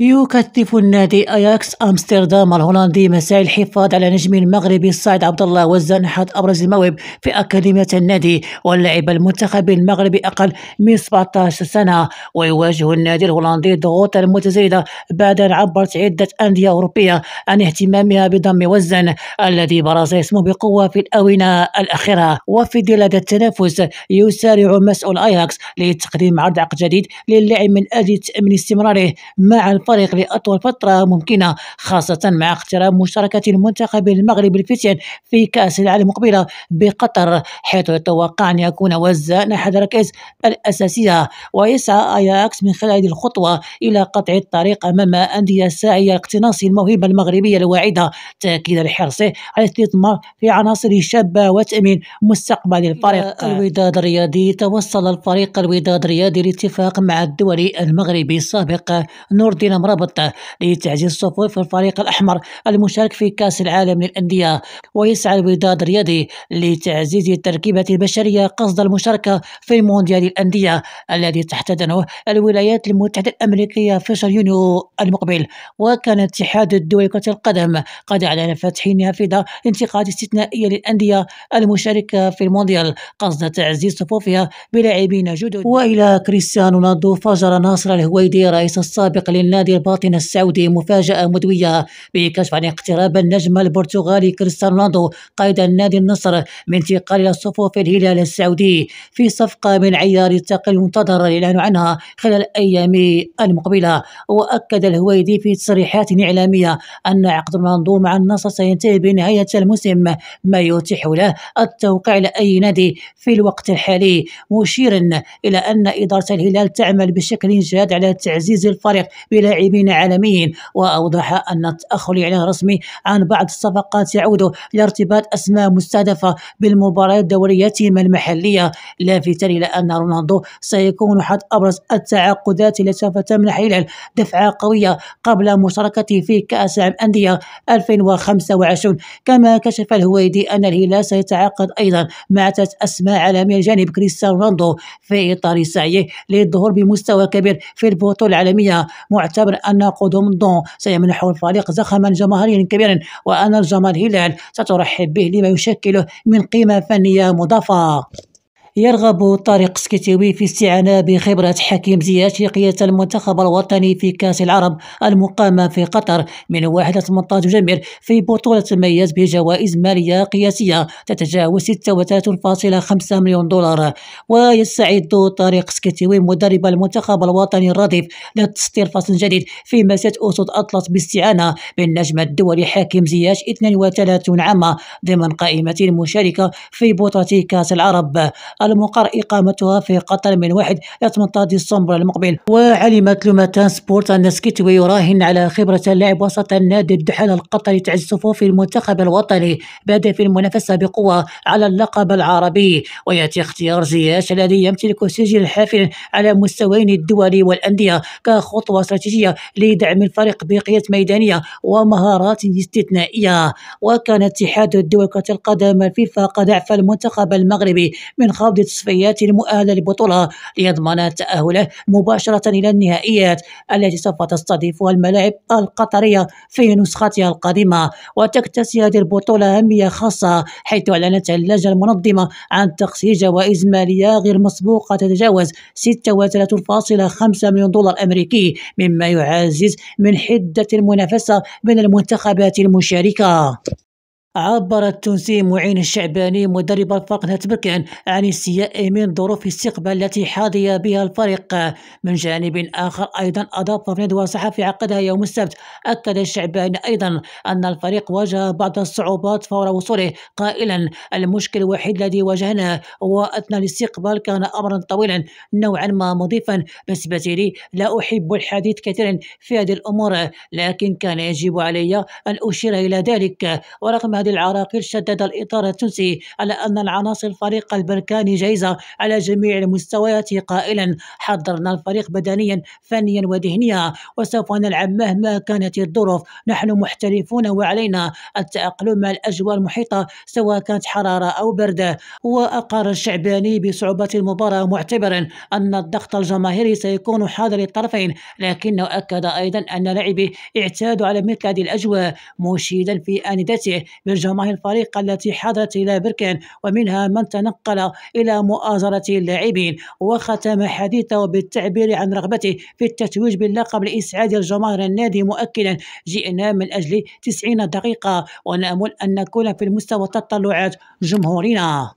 يكثف النادي أياكس أمستردام الهولندي مساء الحفاظ على نجم المغربي الصاعد عبد الله وزان أحد أبرز المواهب في أكاديمية النادي، واللاعب المنتخب المغربي أقل من 17 سنة. ويواجه النادي الهولندي ضغوطا متزايدة بعد أن عبرت عدة أندية أوروبية عن اهتمامها بضم وزان الذي برز اسمه بقوة في الآونة الأخيرة. وفي ظل هذا التنافس يسارع مسؤول أياكس لتقديم عرض عقد جديد للاعب من أجل تأمين استمراره مع الفريق لأطول فترة ممكنة، خاصة مع اقتراب مشاركة المنتخب المغربي الفتيان في كأس العالم المقبلة بقطر، حيث يتوقع أن يكون وزان أحد الركائز الأساسية. ويسعى أياكس من خلال هذه الخطوة إلى قطع الطريق أمام أندية ساعية لاقتناص الموهبة المغربية الواعدة، تأكيدا حرصه على الاستثمار في عناصر شابة وتأمين مستقبل الفريق. الوداد الرياضي توصل الفريق الوداد الرياضي لاتفاق مع الدولي المغربي السابق نور الدين مرابط لتعزيز صفوف الفريق الأحمر المشارك في كأس العالم للأندية. ويسعى الوداد الرياضي لتعزيز التركيبة البشرية قصد المشاركة في مونديال الأندية الذي تحتضنه الولايات المتحدة الأمريكية في شهر يونيو المقبل. وكان الاتحاد الدولي لكرة القدم قد أعلن فتح نافذة انتقال استثنائية للأندية المشاركة في المونديال قصد تعزيز صفوفها بلاعبين جدد. وإلى كريستيانو رونالدو، فجر ناصر الهويدي رئيس السابق للنادي الباطن السعودي مفاجأة مدوية بكشف عن اقتراب النجم البرتغالي كريستيانو رونالدو قائد النادي النصر من انتقال إلى صفوف الهلال السعودي في صفقة من عيار الثقل المنتظر الإعلان عنها خلال الأيام المقبلة. وأكد الهويدي في تصريحات إعلامية أن عقد رونالدو مع النصر سينتهي بنهاية الموسم، ما يتيح له التوقيع لأي نادي في الوقت الحالي، مشيرا إلى أن إدارة الهلال تعمل بشكل جاد على تعزيز الفريق بلاعبين عالميين. وأوضح أن التأخر الإعلان الرسمي عن بعض الصفقات يعود لارتباط أسماء مستهدفة بالمباريات الدورياتهم المحلية، لافتا إلى أن رونالدو سيكون أحد أبرز التعاقدات التي سوف تمنح الهلال دفعة قوية قبل مشاركته في كأس العالم للأندية 2025. كما كشف الهويدي أن الهلال سيتعاقد أيضا مع 3 أسماء عالمية جانب كريستيانو رونالدو في إطار سعيه للظهور بمستوى كبير في البطولة العالمية، معتبر أن قدوم الضون سيمنح الفريق زخما جماهيريا كبيرا وأن الجماهير الهلال سترحب به لما يشكله من قيمة فنية مضافة. يرغب طارق سكيتيوي في استعانة بخبرة حكيم زياش لقيادة المنتخب الوطني في كأس العرب المقامة في قطر من 18 جميل في بطولة تميز بجوائز مالية قياسية تتجاوز 36.5 مليون دولار. ويستعد طارق سكيتيوي مدرب المنتخب الوطني الرديف لتسطير فصل جديد في مسيرة أسود أطلس باستعانة بالنجم الدولي حكيم زياش 32 عاما ضمن قائمة المشاركة في بطولة كأس العرب المقر إقامتها في قطر من 1 إلى 18 ديسمبر المقبل. وعلمت لوماتان سبورت أن سكيتوي يراهن على خبرة اللاعب وسط النادي الدحيل القطري تعزيز صفوف المنتخب الوطني بهدف المنافسة بقوة على اللقب العربي. ويأتي اختيار زياش الذي يمتلك سجل حافل على مستويين الدولي والأندية كخطوة استراتيجية لدعم الفريق بقيادة ميدانية ومهارات استثنائية. وكان اتحاد الدول كرة القدم الفيفا قد أعفى المنتخب المغربي من خوض تصفيات المؤهلة للبطولة ليضمن تأهله مباشرة إلى النهائيات التي سوف تستضيفها الملاعب القطرية في نسختها القادمة. وتكتسي هذه البطولة أهمية خاصة حيث أعلنت اللجنة المنظمة عن تخصيص جوائز مالية غير مسبوقة تتجاوز 36.5 مليون دولار أمريكي، مما يعزز من حدة المنافسة بين المنتخبات المشاركة. عبر التونسي معين الشعباني مدرب الفريق نتبكن عن استياء من ظروف الاستقبال التي حظي بها الفريق. من جانب آخر أيضا أضاف في ندوة صحفي عقدها يوم السبت أكد الشعباني أيضا أن الفريق واجه بعض الصعوبات فور وصوله، قائلا المشكل الوحيد الذي واجهناه هو أثناء الاستقبال كان أمرا طويلا نوعا ما مضيفا، بالنسبة لي لا أحب الحديث كثيرا في هذه الأمور لكن كان يجب علي أن أشير إلى ذلك. ورغم هذه العراقيل شدد الإطار التونسي على أن العناصر الفريق البركاني جاهزة على جميع المستويات قائلا: حضرنا الفريق بدنيا فنيا وذهنيا وسوف نلعب مهما كانت الظروف، نحن محترفون وعلينا التأقلم مع الأجواء المحيطة سواء كانت حرارة أو برد. وأقر الشعباني بصعوبة المباراة معتبرا أن الضغط الجماهيري سيكون حاضر للطرفين، لكنه أكد أيضا أن لاعبيه اعتادوا على مثل هذه الأجواء، مشيدا في آندته بالجماهير الفريق التي حضرت إلى بركان ومنها من تنقل إلى مؤازرة اللاعبين. وختم حديثه بالتعبير عن رغبته في التتويج باللقب لإسعاد الجماهير النادي، مؤكدا: جئنا من أجل 90 دقيقة ونأمل أن نكون في المستوى تطلعات جمهورنا.